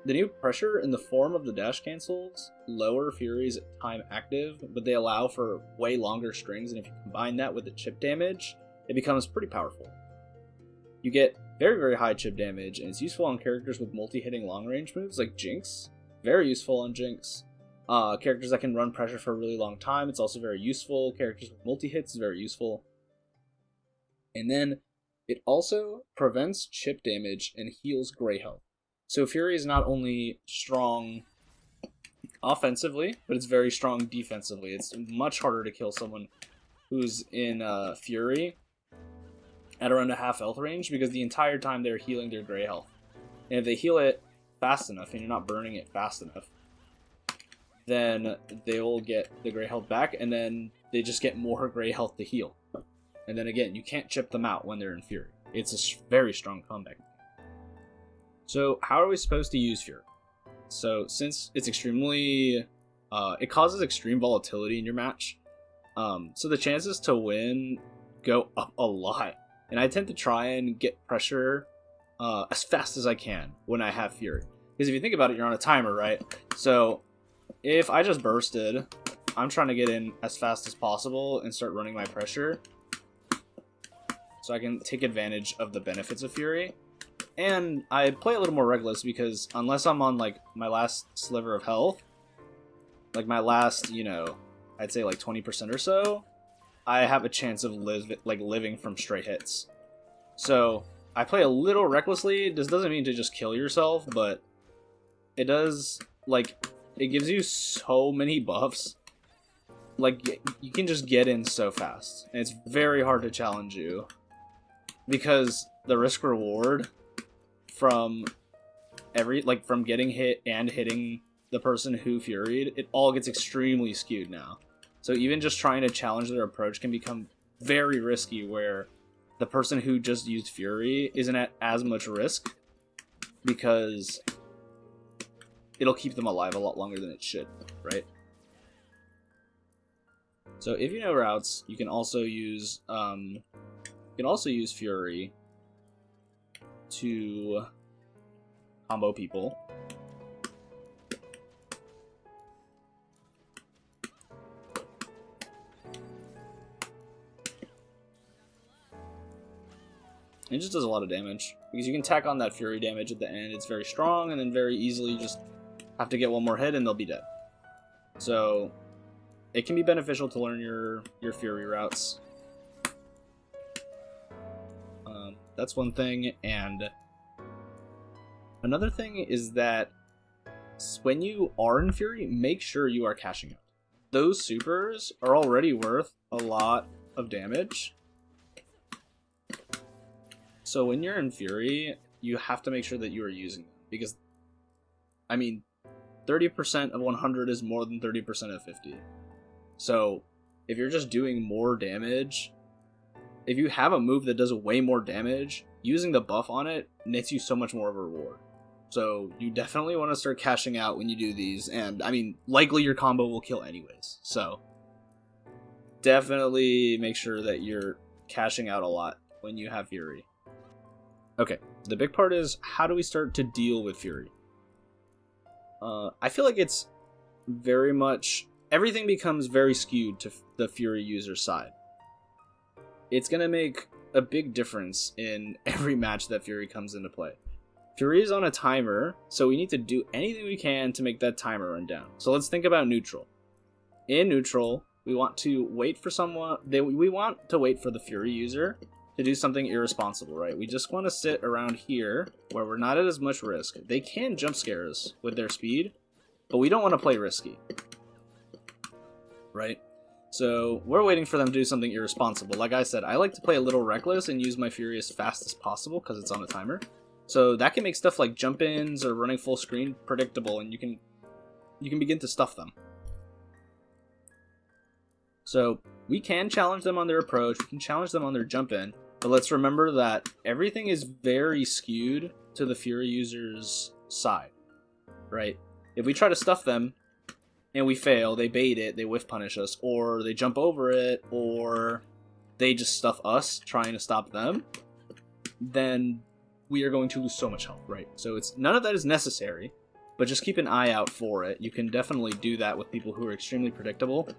The new pressure in the form of the dash cancels lower Fury's time active, but they allow for way longer strings, and if you combine that with the chip damage, it becomes pretty powerful. You get very, very high chip damage, and it's useful on characters with multi-hitting long-range moves like Jinx. Very useful on Jinx. Characters that can run pressure for a really long time, it's also very useful. Characters with multi-hits is very useful. And then it also prevents chip damage and heals gray health. So Fury is not only strong offensively, but it's very strong defensively. It's much harder to kill someone who's in Fury at around a half health range because the entire time they're healing their gray health. And if they heal it fast enough and you're not burning it fast enough, then they will get the gray health back, and then they just get more gray health to heal. And then again, you can't chip them out when they're in Fury. It's a very strong comeback. So how are we supposed to use Fury? So since it's extremely, it causes extreme volatility in your match, so the chances to win go up a lot. And I tend to try and get pressure as fast as I can when I have Fury. Because if you think about it, you're on a timer, right? So if I just bursted, I'm trying to get in as fast as possible and start running my pressure so I can take advantage of the benefits of Fury. And I play a little more reckless because unless I'm on like my last sliver of health, like my last, I'd say like 20% or so, I have a chance of living from straight hits. So I play a little recklessly. This doesn't mean to just kill yourself, but it does, it gives you so many buffs. Like, you can just get in so fast. And it's very hard to challenge you. Because the risk reward from from getting hit and hitting the person who Furied, it all gets extremely skewed now. So even just trying to challenge their approach can become very risky, where the person who just used Fury isn't at as much risk because it'll keep them alive a lot longer than it should, right? So if you know routes, you can also use Fury to combo people. It just does a lot of damage, because you can tack on that Fury damage at the end. It's very strong, and then very easily you just have to get one more hit and they'll be dead. So it can be beneficial to learn your Fury routes. That's one thing, and another thing is that when you are in Fury, make sure you are cashing out. Those supers are already worth a lot of damage. So when you're in Fury, you have to make sure that you are using them, because, 30% of 100 is more than 30% of 50. So if you're just doing more damage, if you have a move that does way more damage, using the buff on it nets you so much more of a reward. So you definitely want to start cashing out when you do these, and likely your combo will kill anyways. So definitely make sure that you're cashing out a lot when you have Fury. Okay, the big part is, how do we start to deal with Fury? I feel like it's very much, everything becomes very skewed to the Fury user side. It's going to make a big difference in every match that Fury comes into play. Fury is on a timer, so we need to do anything we can to make that timer run down. So let's think about neutral. in neutral, we want to wait for we want to wait for the Fury user to do something irresponsible, right? We just want to sit around here where we're not at as much risk. They can jump scare us with their speed, but we don't want to play risky, right? So we're waiting for them to do something irresponsible. Like I said, I like to play a little reckless and use my Fury as fast as possible because it's on a timer. So that can make stuff like jump-ins or running full screen predictable, and you can begin to stuff them. So we can challenge them on their approach, we can challenge them on their jump-in, but let's remember that everything is very skewed to the Fury user's side, right? If we try to stuff them, and we fail, they bait it, they whiff punish us, or they jump over it, or they just stuff us trying to stop them, then we are going to lose so much health, right? So none of that is necessary, but just keep an eye out for it. You can definitely do that with people who are extremely predictable,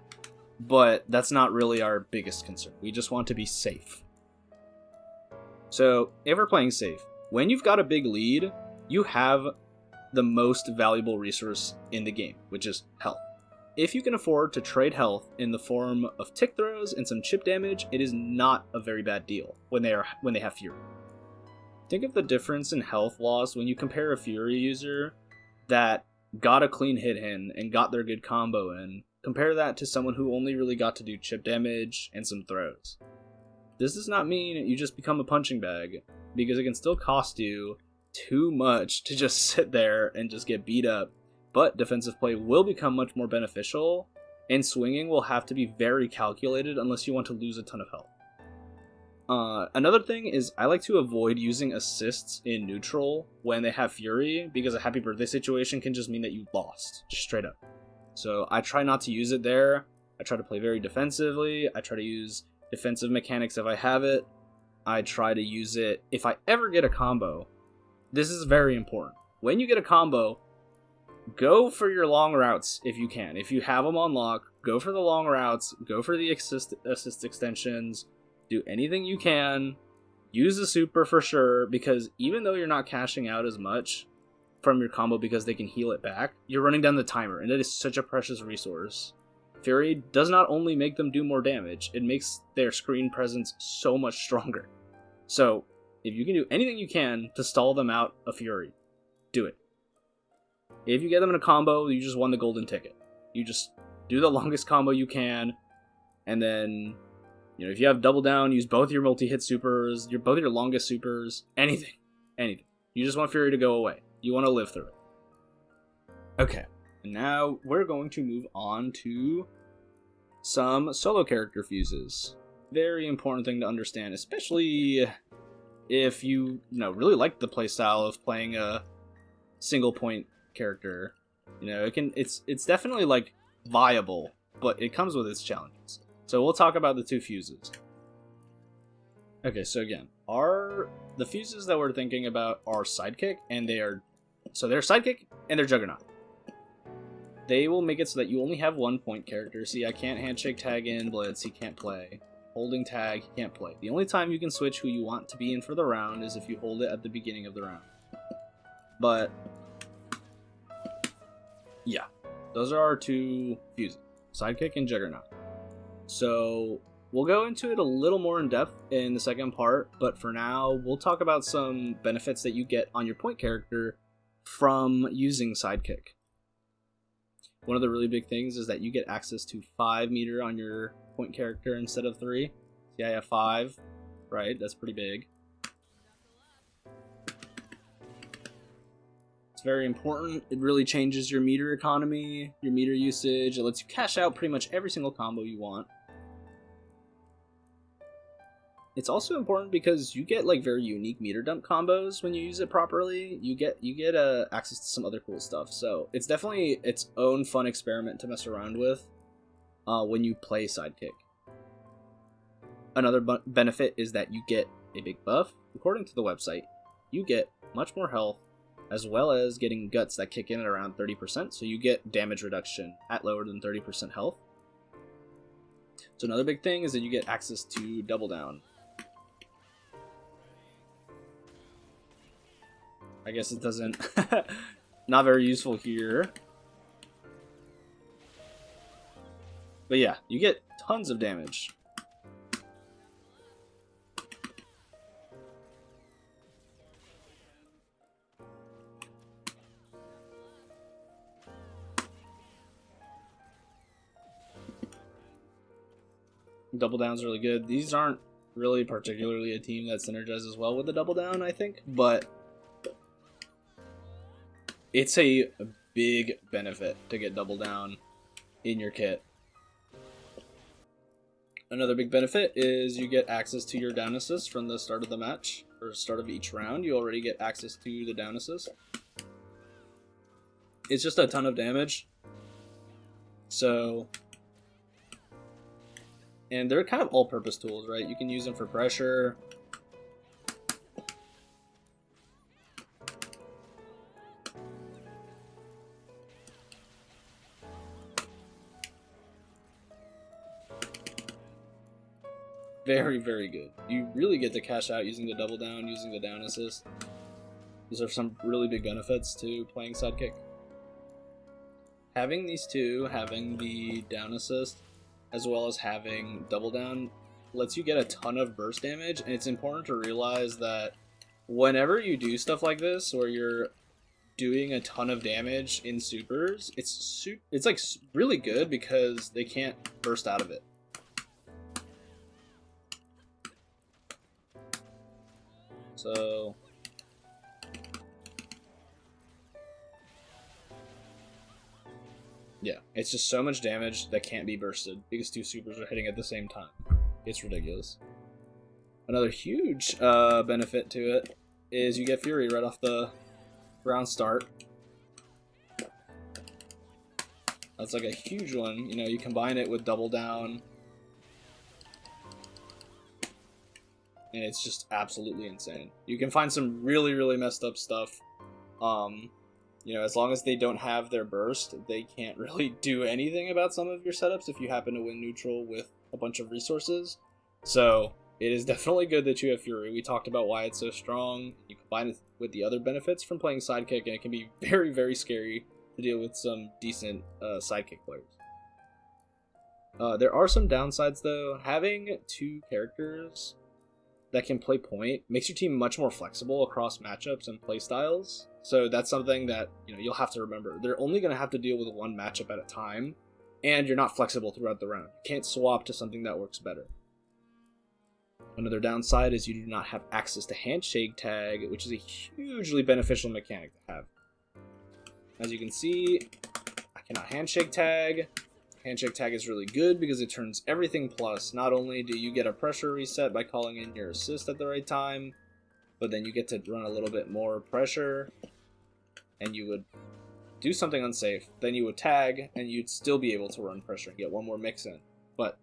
but that's not really our biggest concern. We just want to be safe. So if we're playing safe, when you've got a big lead, you have the most valuable resource in the game, which is health. If you can afford to trade health in the form of tick throws and some chip damage, it is not a very bad deal when they have Fury. Think of the difference in health loss when you compare a Fury user that got a clean hit in and got their good combo in. Compare that to someone who only really got to do chip damage and some throws. This does not mean you just become a punching bag, because it can still cost you too much to just sit there and just get beat up. But defensive play will become much more beneficial, and swinging will have to be very calculated unless you want to lose a ton of health. Another thing is I like to avoid using assists in neutral when they have Fury, because a happy birthday situation can just mean that you lost, just straight up. So I try not to use it there. I try to play very defensively. I try to use defensive mechanics if I have it. I try to use it if I ever get a combo. This is very important. When you get a combo, go for your long routes if you can. If you have them on lock, go for the long routes, go for the assist extensions, do anything you can, use the super for sure, because even though you're not cashing out as much from your combo because they can heal it back, you're running down the timer, and it is such a precious resource. Fury does not only make them do more damage, it makes their screen presence so much stronger. So, if you can do anything you can to stall them out of Fury, do it. If you get them in a combo, you just won the golden ticket. You just do the longest combo you can, and then, if you have double down, use both your multi-hit supers, both your longest supers, anything. You just want Fury to go away. You want to live through it. Okay, and now we're going to move on to some solo character fuses. Very important thing to understand, especially if you really like the playstyle of playing a single point character. It's definitely like viable, but it comes with its challenges. So we'll talk about the two fuses. Okay, so again, the fuses that we're thinking about are Sidekick, and they're Sidekick and they're Juggernaut. They will make it so that you only have 1 point character. See, I can't handshake tag in Blitz, he can't play. Holding tag, he can't play. The only time you can switch who you want to be in for the round is if you hold it at the beginning of the round. But yeah, those are our two fuses, Sidekick and Juggernaut. So we'll go into it a little more in depth in the second part, but for now, we'll talk about some benefits that you get on your point character from using Sidekick. One of the really big things is that you get access to 5 meter on your point character instead of 3. See, I have 5, right? That's pretty big. It's very important. It really changes your meter economy, your meter usage. It lets you cash out pretty much every single combo you want. It's also important because you get very unique meter dump combos when you use it properly. You get access to some other cool stuff. So it's definitely its own fun experiment to mess around with when you play Sidekick. Another benefit is that you get a big buff. According to the website, you get much more health, as well as getting guts that kick in at around 30%. So you get damage reduction at lower than 30% health. So another big thing is that you get access to double down. I guess it doesn't... not very useful here. But yeah, you get tons of damage. Double down's really good. These aren't really particularly a team that synergizes well with the double down, I think, but it's a big benefit to get double down in your kit. Another big benefit is you get access to your down assist from the start of the match, or start of each round. You already get access to the down assist. It's just a ton of damage. So, and they're kind of all-purpose tools, right? You can use them for pressure. Very, very good. You really get to cash out using the double down, using the down assist. These are some really big benefits to playing sidekick. Having these two, having the down assist, as well as having double down, lets you get a ton of burst damage, and it's important to realize that whenever you do stuff like this, where you're doing a ton of damage in supers, it's like really good because they can't burst out of it. So yeah, it's just so much damage that can't be bursted because two supers are hitting at the same time. It's ridiculous. Another huge benefit to it is you get Fury right off the round start. That's like a huge one. You know, you combine it with double down, and it's just absolutely insane. You can find some really, really messed up stuff. You know, as long as they don't have their burst, they can't really do anything about some of your setups if you happen to win neutral with a bunch of resources. So it is definitely good that you have Fury. We talked about why it's so strong. You combine it with the other benefits from playing sidekick, and it can be very, very scary to deal with some decent sidekick players. There are some downsides, though. Having two characters that can play point makes your team much more flexible across matchups and playstyles. So that's something that, you know, you'll have to remember. They're only going to have to deal with one matchup at a time, and you're not flexible throughout the round. You can't swap to something that works better. Another downside is you do not have access to handshake tag, which is a hugely beneficial mechanic to have. As you can see, I cannot handshake tag. Handshake tag is really good because it turns everything plus. Not only do you get a pressure reset by calling in your assist at the right time, but then you get to run a little bit more pressure, and you would do something unsafe. Then you would tag, and you'd still be able to run pressure and get one more mix in. But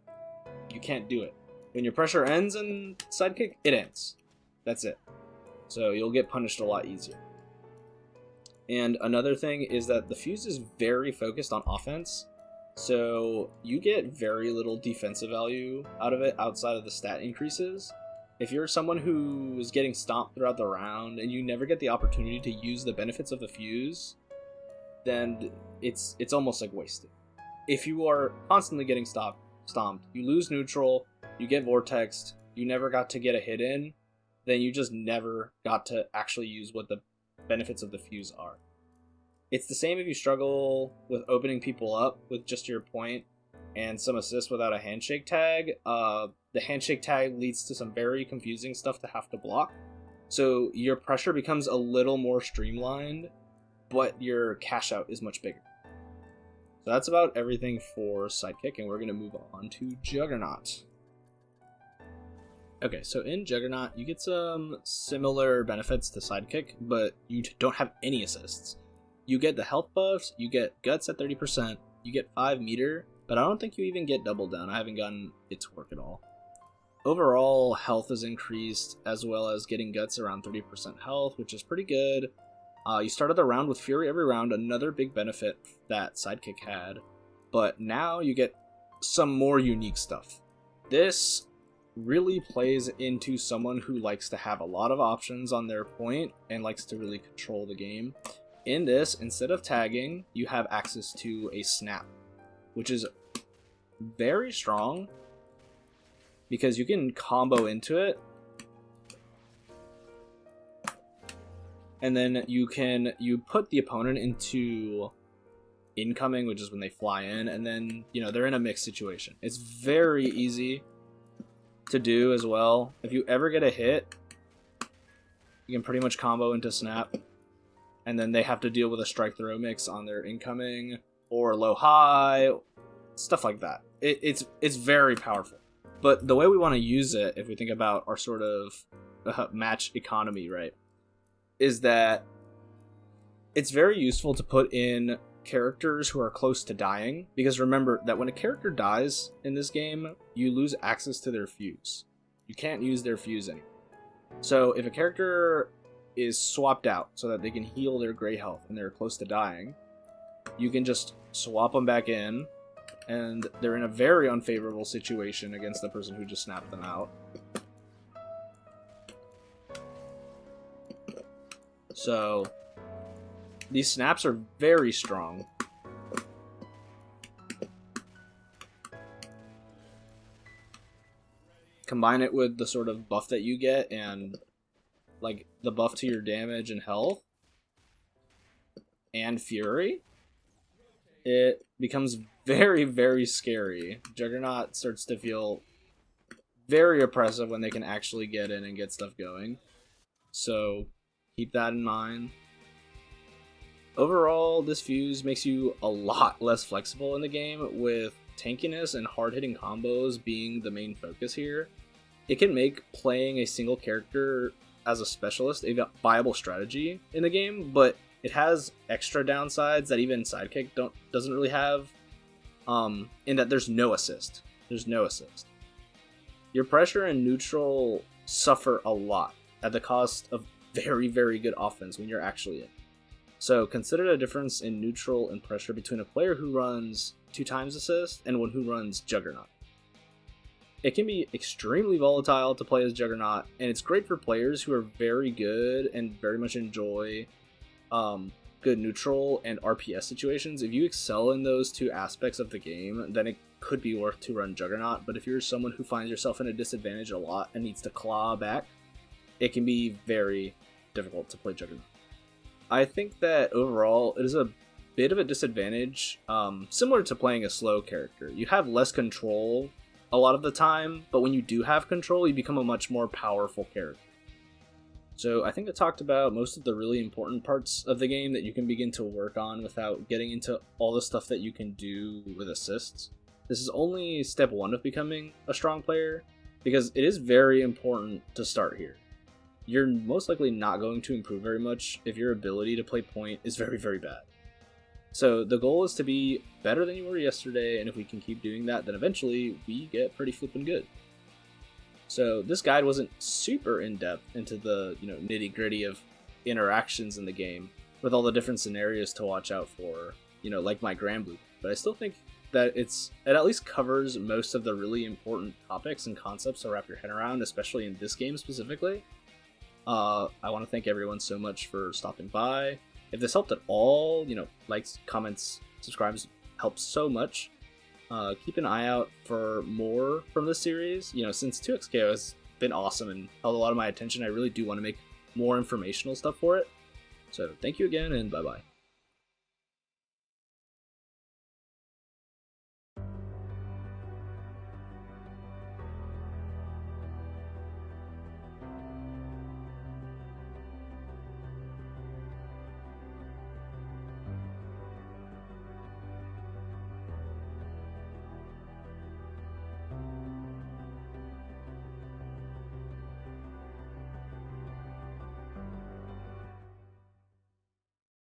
you can't do it. When your pressure ends in sidekick, it ends. That's it. So you'll get punished a lot easier. And another thing is that the fuse is very focused on offense. So you get very little defensive value out of it outside of the stat increases. If you're someone who is getting stomped throughout the round and you never get the opportunity to use the benefits of the fuse, then it's almost like wasted. If you are constantly getting stomped, you lose neutral, you get vortexed, you never got to get a hit in, then you just never got to actually use what the benefits of the fuse are. It's the same if you struggle with opening people up with just your point and some assist without a handshake tag. The handshake tag leads to some very confusing stuff to have to block. So your pressure becomes a little more streamlined, but your cash out is much bigger. So that's about everything for Sidekick, and we're going to move on to Juggernaut. Okay, so in Juggernaut, you get some similar benefits to Sidekick, but you don't have any assists. You get the health buffs, you get Guts at 30%, you get 5 meter, but I don't think you even get Double Down. I haven't gotten it to work at all. Overall, health is increased, as well as getting Guts around 30% health, which is pretty good. You started the round with Fury every round, another big benefit that Sidekick had, but now you get some more unique stuff. This really plays into someone who likes to have a lot of options on their point and likes to really control the game. In this, instead of tagging, you have access to a snap, which is very strong because you can combo into it, and then you put the opponent into incoming, which is when they fly in, and then they're in a mixed situation. It's very easy to do as well. If you ever get a hit, you can pretty much combo into snap, and then they have to deal with a strike throw mix on their incoming or low high, stuff like that. It's very powerful. But the way we want to use it, if we think about our sort of match economy, right, is that it's very useful to put in characters who are close to dying, because remember that when a character dies in this game, you lose access to their fuse. You can't use their fuse anymore. So if a character is swapped out so that they can heal their gray health and they're close to dying, you can just swap them back in, and they're in a very unfavorable situation against the person who just snapped them out. So these snaps are very strong. Combine it with the sort of buff that you get and like the buff to your damage and health and fury, it becomes very, very scary. Juggernaut starts to feel very oppressive when they can actually get in and get stuff going. So keep that in mind. Overall, this fuse makes you a lot less flexible in the game, with tankiness and hard-hitting combos being the main focus here. It can make playing a single character as a specialist a viable strategy in the game, but it has extra downsides that even Sidekick doesn't really have, in that there's no assist. There's no assist. Your pressure and neutral suffer a lot at the cost of very, very good offense when you're actually in. So consider the difference in neutral and pressure between a player who runs 2x assist and one who runs Juggernaut. It can be extremely volatile to play as Juggernaut, and it's great for players who are very good and very much enjoy good neutral and RPS situations. If you excel in those two aspects of the game, then it could be worth to run Juggernaut. But if you're someone who finds yourself in a disadvantage a lot and needs to claw back, it can be very difficult to play Juggernaut. I think that overall it is a bit of a disadvantage, similar to playing a slow character. You have less control a lot of the time, but when you do have control, you become a much more powerful character. So I think I talked about most of the really important parts of the game that you can begin to work on without getting into all the stuff that you can do with assists. This is only step 1 of becoming a strong player, because it is very important to start here. You're most likely not going to improve very much if your ability to play point is very, very bad. So the goal is to be better than you were yesterday, and if we can keep doing that, then eventually we get pretty flippin' good. So this guide wasn't super in-depth into the nitty-gritty of interactions in the game, with all the different scenarios to watch out for, like my rambley. But I still think that it at least covers most of the really important topics and concepts to wrap your head around, especially in this game specifically. I want to thank everyone so much for stopping by. If this helped at all, likes, comments, subscribes helps so much. Keep an eye out for more from this series. Since 2XKO has been awesome and held a lot of my attention, I really do want to make more informational stuff for it. So thank you again, and bye-bye.